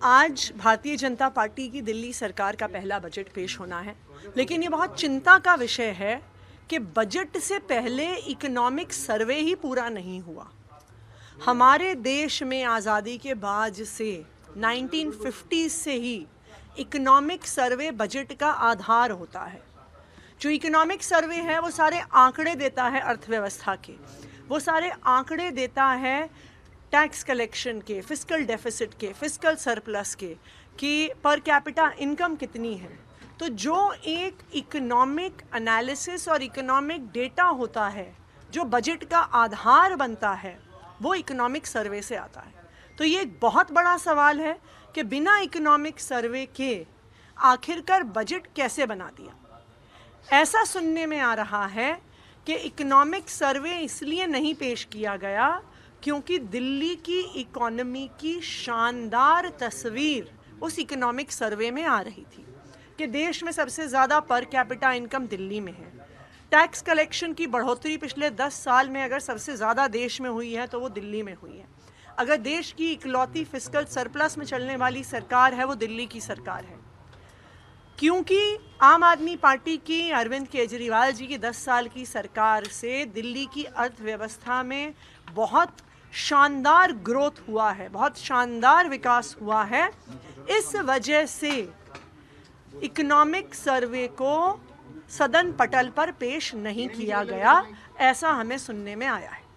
आज भारतीय जनता पार्टी की दिल्ली सरकार का पहला बजट पेश होना है, लेकिन ये बहुत चिंता का विषय है कि बजट से पहले इकोनॉमिक सर्वे ही पूरा नहीं हुआ। हमारे देश में आज़ादी के बाद से 1950 से ही इकोनॉमिक सर्वे बजट का आधार होता है। जो इकोनॉमिक सर्वे है वो सारे आंकड़े देता है अर्थव्यवस्था के, वो सारे आंकड़े देता है टैक्स कलेक्शन के, फिस्कल डेफिसिट के, फिस्कल सरप्लस के, कि पर कैपिटा इनकम कितनी है। तो जो एक इकोनॉमिक एनालिसिस और इकोनॉमिक डेटा होता है जो बजट का आधार बनता है, वो इकोनॉमिक सर्वे से आता है। तो ये एक बहुत बड़ा सवाल है कि बिना इकोनॉमिक सर्वे के आखिरकार बजट कैसे बना दिया। ऐसा सुनने में आ रहा है कि इकोनॉमिक सर्वे इसलिए नहीं पेश किया गया क्योंकि दिल्ली की इकोनॉमी की शानदार तस्वीर उस इकोनॉमिक सर्वे में आ रही थी कि देश में सबसे ज़्यादा पर कैपिटा इनकम दिल्ली में है। टैक्स कलेक्शन की बढ़ोतरी पिछले 10 साल में अगर सबसे ज़्यादा देश में हुई है तो वो दिल्ली में हुई है। अगर देश की इकलौती फिस्कल सरप्लस में चलने वाली सरकार है वो दिल्ली की सरकार है, क्योंकि आम आदमी पार्टी की अरविंद केजरीवाल जी की 10 साल की सरकार से दिल्ली की अर्थव्यवस्था में बहुत शानदार ग्रोथ हुआ है, बहुत शानदार विकास हुआ है। इस वजह से इकोनॉमिक सर्वे को सदन पटल पर पेश नहीं किया गया, ऐसा हमें सुनने में आया है।